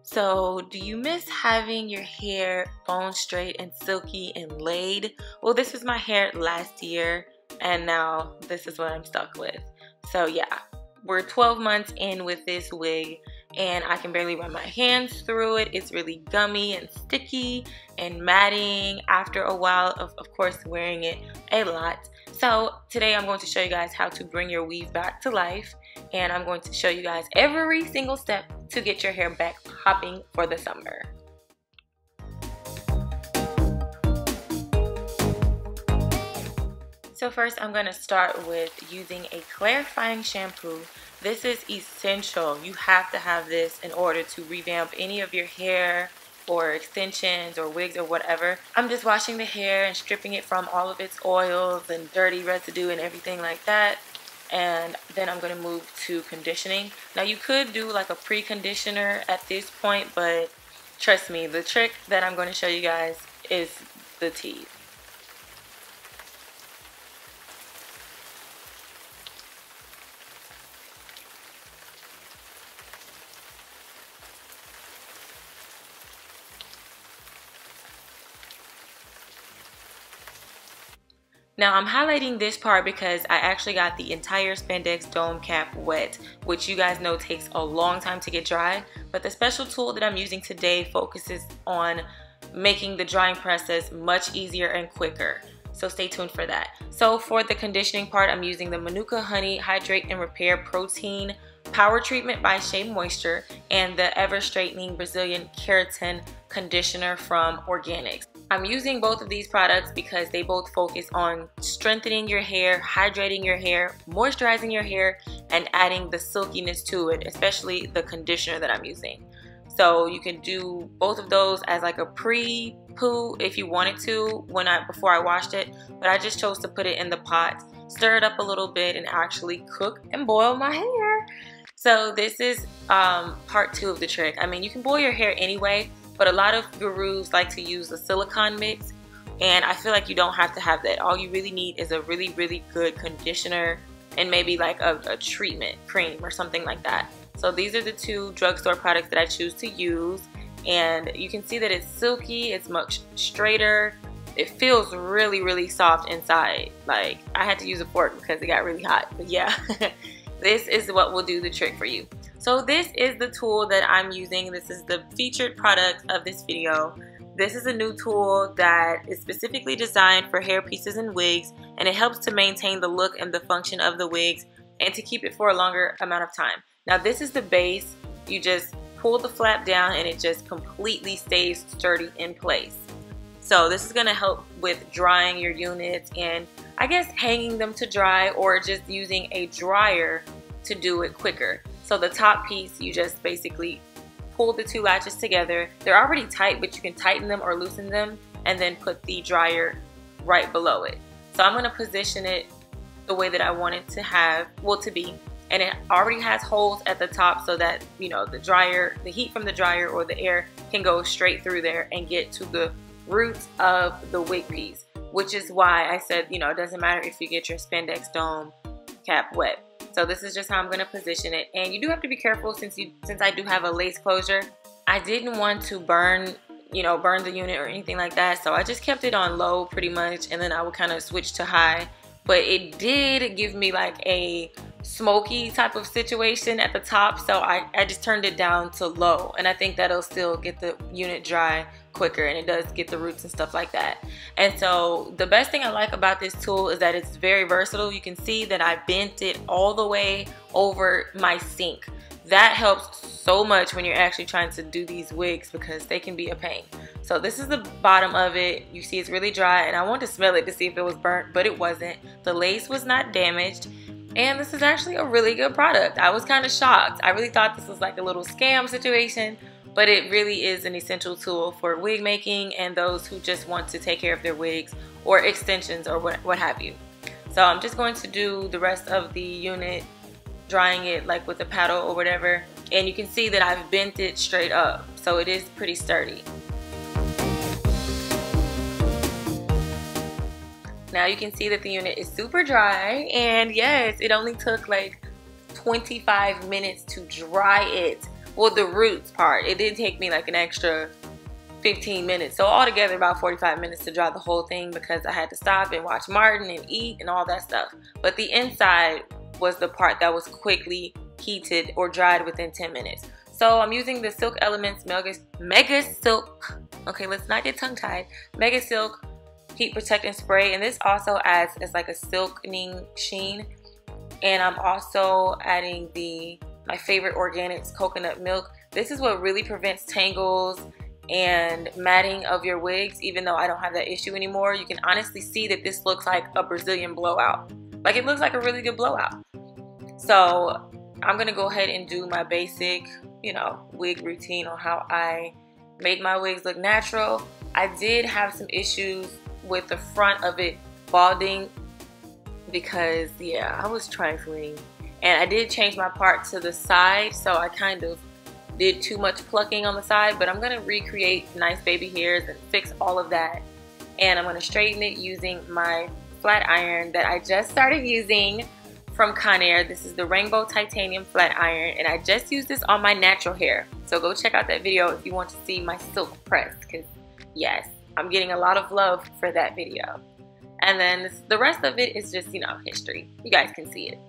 So, do you miss having your hair bone straight and silky and laid? Well, this was my hair last year, and now this is what I'm stuck with. So yeah, we're 12 months in with this wig, and I can barely run my hands through it. It's really gummy and sticky and matting after a while of course, wearing it a lot. So today I'm going to show you guys how to bring your weave back to life, and I'm going to show you guys every single step to get your hair back popping for the summer. So first I'm going to start with using a clarifying shampoo. This is essential. You have to have this in order to revamp any of your hair or extensions or wigs or whatever. I'm just washing the hair and stripping it from all of its oils and dirty residue and everything like that. And then I'm going to move to conditioning. Now you could do like a pre-conditioner at this point, but trust me, the trick that I'm going to show you guys is the tea. Now I'm highlighting this part because I actually got the entire spandex dome cap wet, which you guys know takes a long time to get dry, but the special tool that I'm using today focuses on making the drying process much easier and quicker. So stay tuned for that. So for the conditioning part, I'm using the Manuka Honey Hydrate and Repair Protein Power Treatment by Shea Moisture and the Ever Straightening Brazilian Keratin Conditioner from Organics. I'm using both of these products because they both focus on strengthening your hair, hydrating your hair, moisturizing your hair, and adding the silkiness to it, especially the conditioner that I'm using. So you can do both of those as like a pre-poo if you wanted to before I washed it, but I just chose to put it in the pot, stir it up a little bit, and actually cook and boil my hair. So this is part 2 of the trick. I mean, you can boil your hair anyway, but a lot of gurus like to use the silicone mix, and I feel like you don't have to have that. All you really need is a really, really good conditioner and maybe like a treatment cream or something like that. So these are the 2 drugstore products that I choose to use, and you can see that it's silky, it's much straighter. It feels really, really soft inside. Like, I had to use a fork because it got really hot, but yeah. This is what will do the trick for you. So this is the tool that I'm using. This is the featured product of this video. This is a new tool that is specifically designed for hair pieces and wigs, and it helps to maintain the look and the function of the wigs and to keep it for a longer amount of time. Now this is the base. You just pull the flap down and it just completely stays sturdy in place. So this is going to help with drying your units and I guess hanging them to dry, or just using a dryer to do it quicker. So the top piece, you just basically pull the 2 latches together. They're already tight, but you can tighten them or loosen them and then put the dryer right below it. So I'm going to position it the way that I want it to be. And it already has holes at the top so that, you know, the heat from the dryer or the air can go straight through there and get to the roots of the wig piece, which is why I said, you know, it doesn't matter if you get your spandex dome cap wet. So this is just how I'm going to position it, and you do have to be careful since I do have a lace closure. I didn't want to burn the unit or anything like that, so I just kept it on low pretty much, and then I would kind of switch to high. But it did give me like a smoky type of situation at the top, so I just turned it down to low, and I think that'll still get the unit dry quicker, and it does get the roots and stuff like that. And so the best thing I like about this tool is that it's very versatile. You can see that I bent it all the way over my sink. That helps so much when you're actually trying to do these wigs because they can be a pain. So this is the bottom of it. You see it's really dry, and I wanted to smell it to see if it was burnt, but it wasn't. The lace was not damaged, and this is actually a really good product. I was kind of shocked. I really thought this was like a little scam situation, but it really is an essential tool for wig making and those who just want to take care of their wigs or extensions or what have you. So I'm just going to do the rest of the unit, drying it like with a paddle or whatever, and you can see that I've bent it straight up, so it is pretty sturdy. Now you can see that the unit is super dry, and yes, it only took like 25 minutes to dry it. well, the roots part, it did take me like an extra 15 minutes. So altogether about 45 minutes to dry the whole thing because I had to stop and watch Martin and eat and all that stuff. But the inside was the part that was quickly heated or dried within 10 minutes. So I'm using the Silk Elements Mega Silk, okay, let's not get tongue tied, Mega Silk Heat Protectant Spray, and this also adds as like a silkening sheen. And I'm also adding my favorite organics coconut milk. This is what really prevents tangles and matting of your wigs. Even though I don't have that issue anymore, you can honestly see that this looks like a Brazilian blowout. Like, it looks like a really good blowout. So I'm gonna go ahead and do my basic, you know, wig routine on how I make my wigs look natural. I did have some issues with the front of it balding because, yeah, I was trifling. And I did change my part to the side, so I kind of did too much plucking on the side, but I'm gonna recreate nice baby hairs and fix all of that. And I'm gonna straighten it using my flat iron that I just started using from Conair. This is the Rainbow Titanium Flat Iron, and I just used this on my natural hair. So go check out that video if you want to see my silk press, because yes, I'm getting a lot of love for that video. And then the rest of it is just, you know, history. You guys can see it.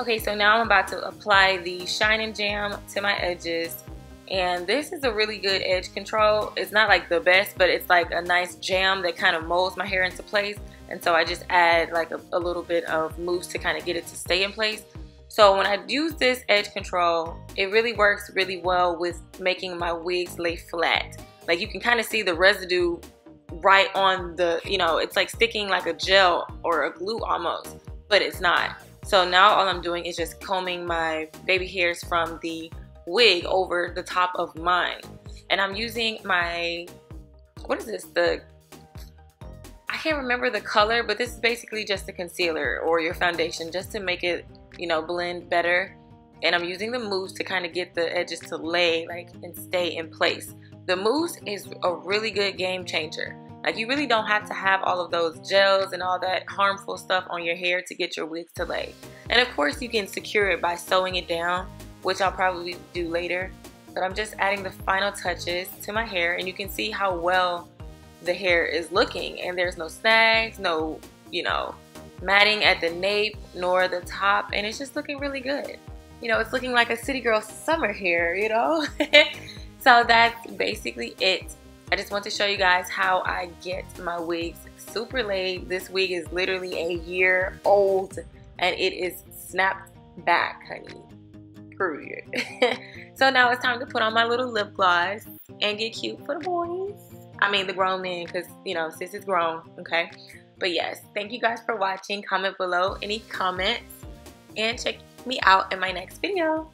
Okay, so now I'm about to apply the Shine and Jam to my edges, and this is a really good edge control. It's not like the best, but it's like a nice jam that kind of molds my hair into place, and so I just add like a little bit of mousse to kind of get it to stay in place. So when I use this edge control, it really works really well with making my wigs lay flat. Like, you can kind of see the residue right on the, you know, it's like sticking like a gel or a glue almost, but it's not. So now all I'm doing is just combing my baby hairs from the wig over the top of mine. And I'm using my, what is this? I can't remember the color, but this is basically just a concealer or your foundation just to make it, you know, blend better. And I'm using the mousse to kind of get the edges to lay like and stay in place. The mousse is a really good game changer. Like, you really don't have to have all of those gels and all that harmful stuff on your hair to get your wigs to lay. And of course you can secure it by sewing it down, which I'll probably do later. But I'm just adding the final touches to my hair, and you can see how well the hair is looking. And there's no snags, no, you know, matting at the nape nor the top, and it's just looking really good. You know, it's looking like a city girl summer hair, you know. So that's basically it. I just want to show you guys how I get my wigs super laid. This wig is literally a year old and it is snapped back, honey. Period. So now it's time to put on my little lip gloss and get cute for the boys. I mean the grown men, because, you know, sis is grown, okay? But yes, thank you guys for watching. Comment below any comments and check me out in my next video.